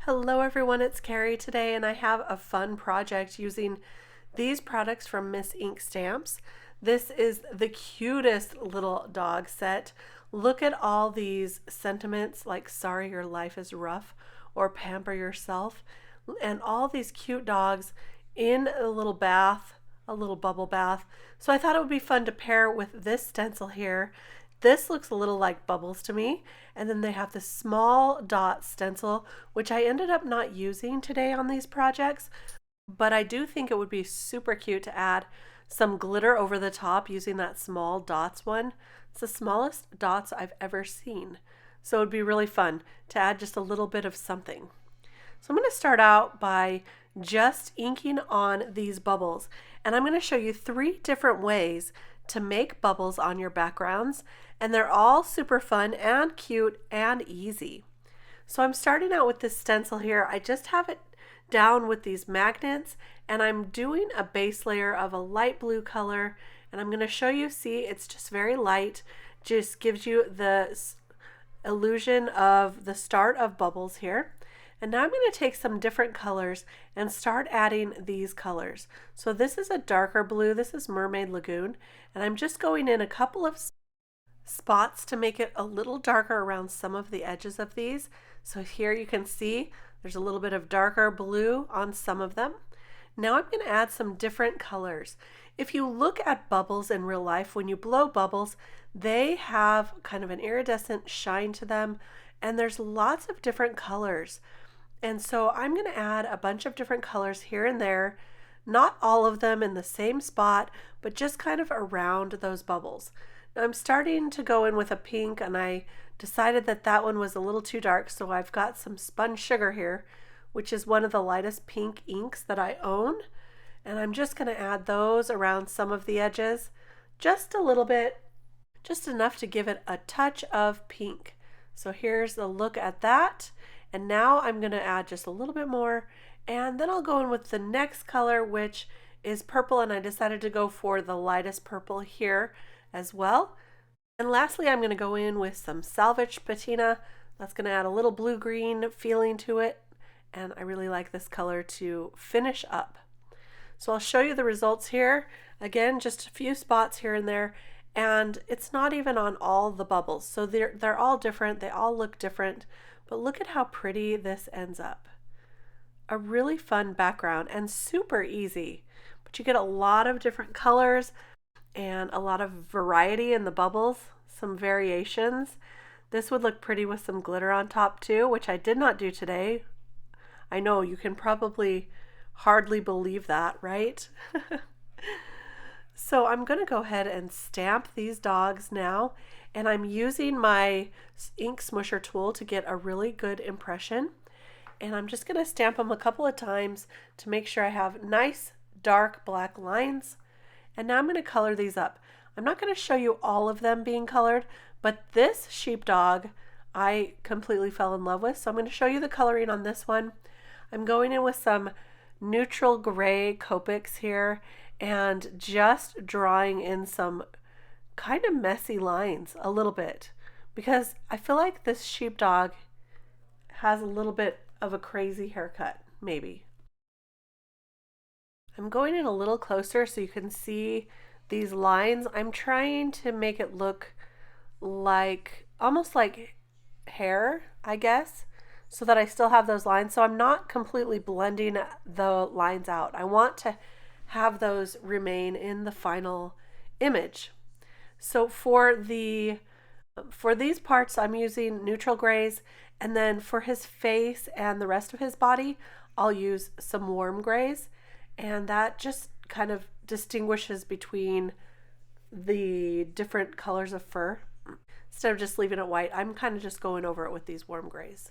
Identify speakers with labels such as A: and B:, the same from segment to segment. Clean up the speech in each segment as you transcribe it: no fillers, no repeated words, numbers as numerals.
A: Hello everyone, it's Kari today, and I have a fun project using these products from Miss Ink Stamps. This is the cutest little dog set. Look at all these sentiments like sorry your life is rough or pamper yourself, and all these cute dogs in a little bath, a little bubble bath. So I thought it would be fun to pair with this stencil here. This looks a little like bubbles to me. And then they have this small dot stencil, which I ended up not using today on these projects, but I do think it would be super cute to add some glitter over the top using that small dots one. It's the smallest dots I've ever seen. So it would be really fun to add just a little bit of something. So I'm going to start out by just inking on these bubbles, and I'm going to show you 3 different ways to make bubbles on your backgrounds, and they're all super fun and cute and easy. So I'm starting out with this stencil here. I just have it down with these magnets, and I'm doing a base layer of a light blue color, and I'm going to show you, see, it's just very light, just gives you the illusion of the start of bubbles here. And now I'm going to take some different colors and start adding these colors. So this is a darker blue, this is Mermaid Lagoon, and I'm just going in a couple of spots to make it a little darker around some of the edges of these. So here you can see there's a little bit of darker blue on some of them. Now I'm going to add some different colors. If you look at bubbles in real life, when you blow bubbles, they have kind of an iridescent shine to them, and there's lots of different colors. And so I'm going to add a bunch of different colors here and there, not all of them in the same spot, but just kind of around those bubbles. Now I'm starting to go in with a pink, and I decided that that one was a little too dark, so I've got some spun sugar here, which is one of the lightest pink inks that I own. And I'm just going to add those around some of the edges, just a little bit, just enough to give it a touch of pink. So here's the look at that. And now I'm going to add just a little bit more, and then I'll go in with the next color, which is purple, and I decided to go for the lightest purple here as well. And lastly, I'm going to go in with some Salvaged Patina. That's going to add a little blue-green feeling to it, and I really like this color to finish up. So I'll show you the results here. Again, just a few spots here and there, and it's not even on all the bubbles. So they're all different. They all look different. But look at how pretty this ends up. A really fun background and super easy. But you get a lot of different colors and a lot of variety in the bubbles, some variations. This would look pretty with some glitter on top too, which I did not do today. I know you can probably hardly believe that, right? So I'm going to go ahead and stamp these dogs now, and I'm using my ink smusher tool to get a really good impression. And I'm just going to stamp them a couple of times to make sure I have nice dark black lines. And now I'm going to color these up. I'm not going to show you all of them being colored, but this sheepdog I completely fell in love with. So I'm going to show you the coloring on this one. I'm going in with some neutral gray Copics here, and just drawing in some kind of messy lines a little bit, because I feel like this sheepdog has a little bit of a crazy haircut, maybe. I'm going in a little closer so you can see these lines. I'm trying to make it look like, almost like hair, I guess, so that I still have those lines. So I'm not completely blending the lines out. I want to have those remain in the final image. So for these parts, I'm using neutral grays, and then for his face and the rest of his body, I'll use some warm grays, and that just kind of distinguishes between the different colors of fur. Instead of just leaving it white, I'm kind of just going over it with these warm grays.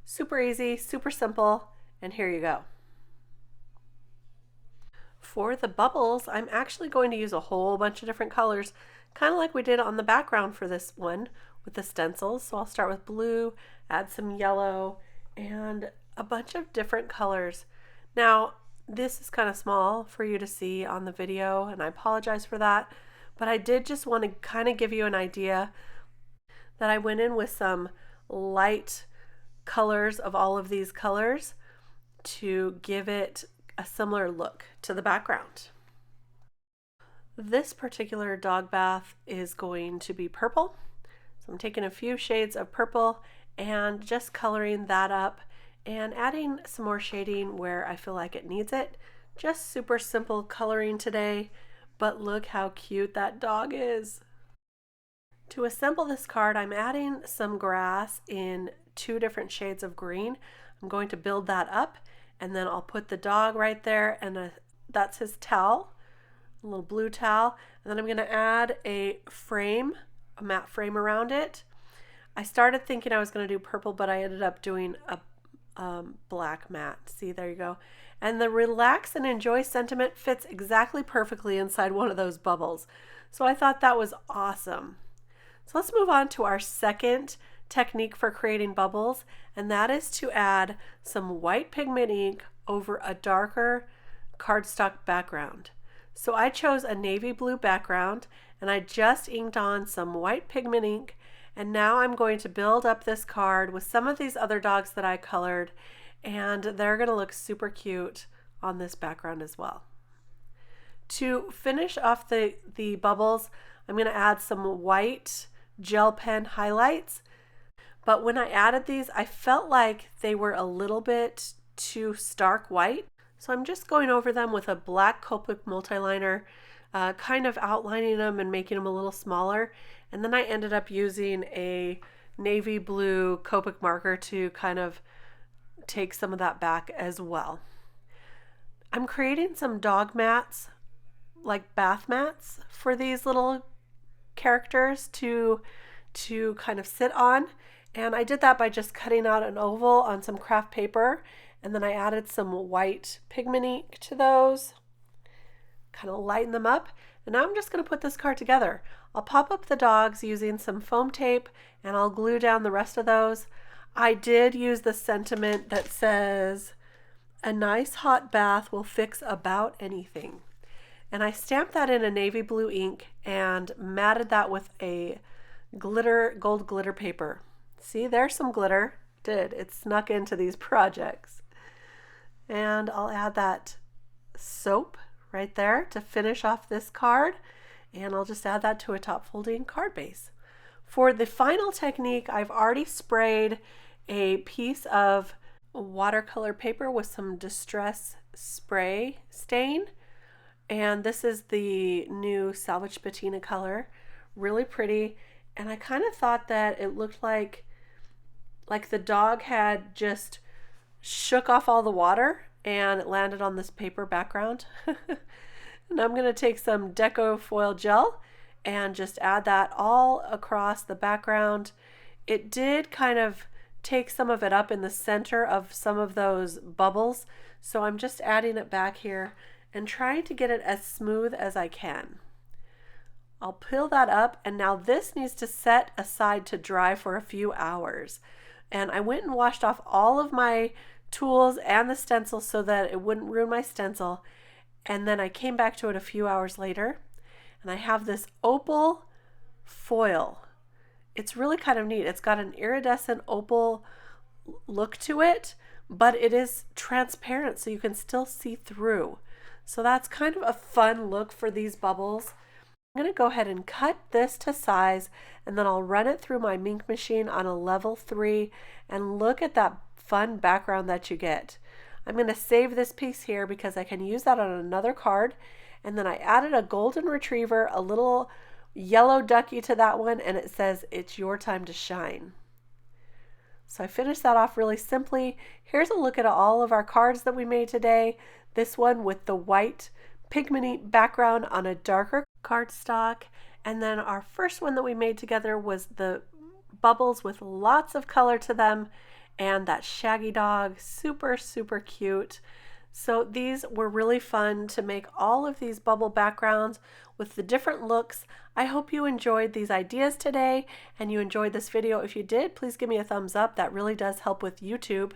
A: Super easy, super simple, and here you go. For the bubbles, I'm actually going to use a whole bunch of different colors, kind of like we did on the background for this one with the stencils. So I'll start with blue, add some yellow, and a bunch of different colors. Now, this is kind of small for you to see on the video, and I apologize for that, but I did just want to kind of give you an idea that I went in with some light colors of all of these colors to give it a similar look to the background. This particular dog bath is going to be purple. So I'm taking a few shades of purple and just coloring that up and adding some more shading where I feel like it needs it. Just super simple coloring today, but look how cute that dog is. To assemble this card, I'm adding some grass in 2 different shades of green. I'm going to build that up, and then I'll put the dog right there, and that's his towel, a little blue towel. And then I'm going to add a frame, a matte frame around it. I started thinking I was going to do purple, but I ended up doing a black matte. See, there you go. And the relax and enjoy sentiment fits exactly perfectly inside one of those bubbles. So I thought that was awesome. So let's move on to our second technique for creating bubbles, and that is to add some white pigment ink over a darker cardstock background. So I chose a navy blue background, and I just inked on some white pigment ink, and now I'm going to build up this card with some of these other dogs that I colored, and they're going to look super cute on this background as well. To finish off the bubbles, I'm going to add some white gel pen highlights, but when I added these, I felt like they were a little bit too stark white, so I'm just going over them with a black Copic multiliner, kind of outlining them and making them a little smaller, and then I ended up using a navy blue Copic marker to kind of take some of that back as well. I'm creating some dog mats, like bath mats, for these little characters to kind of sit on, and I did that by just cutting out an oval on some craft paper, and then I added some white pigment ink to those, kind of lighten them up, and now I'm just going to put this card together. I'll pop up the dogs using some foam tape, and I'll glue down the rest of those. I did use the sentiment that says, "A nice hot bath will fix about anything." And I stamped that in a navy blue ink and matted that with a gold glitter paper. See, there's some glitter. It snuck into these projects. And I'll add that soap right there to finish off this card. And I'll just add that to a top folding card base. For the final technique, I've already sprayed a piece of watercolor paper with some distress spray stain. And this is the new Salvaged Patina color. Really pretty. And I kind of thought that it looked like the dog had just shook off all the water and it landed on this paper background. And I'm going to take some Deco foil gel and just add that all across the background. It did kind of take some of it up in the center of some of those bubbles, so I'm just adding it back here and trying to get it as smooth as I can. I'll peel that up, and now this needs to set aside to dry for a few hours. And I went and washed off all of my tools and the stencil so that it wouldn't ruin my stencil. And then I came back to it a few hours later, and I have this opal foil. It's really kind of neat. It's got an iridescent opal look to it, but it is transparent, so you can still see through. So that's kind of a fun look for these bubbles. I'm going to go ahead and cut this to size, and then I'll run it through my ink machine on a level 3, and look at that fun background that you get. I'm going to save this piece here because I can use that on another card. And then I added a golden retriever, a little yellow ducky to that one, and it says, "It's your time to shine." So I finished that off really simply. Here's a look at all of our cards that we made today. This one with the white pigment background on a darker cardstock. And then our first one that we made together was the bubbles with lots of color to them, and that shaggy dog, super, super cute. So these were really fun to make all of these bubble backgrounds with the different looks. I hope you enjoyed these ideas today and you enjoyed this video. If you did, please give me a thumbs up. That really does help with YouTube.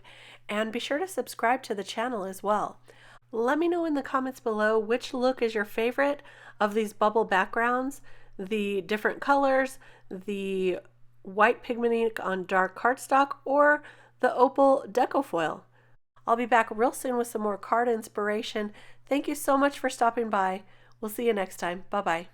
A: And be sure to subscribe to the channel as well. Let me know in the comments below which look is your favorite of these bubble backgrounds, the different colors, the white pigment ink on dark cardstock, or the Opal Deco foil. I'll be back real soon with some more card inspiration. Thank you so much for stopping by. We'll see you next time. Bye-bye.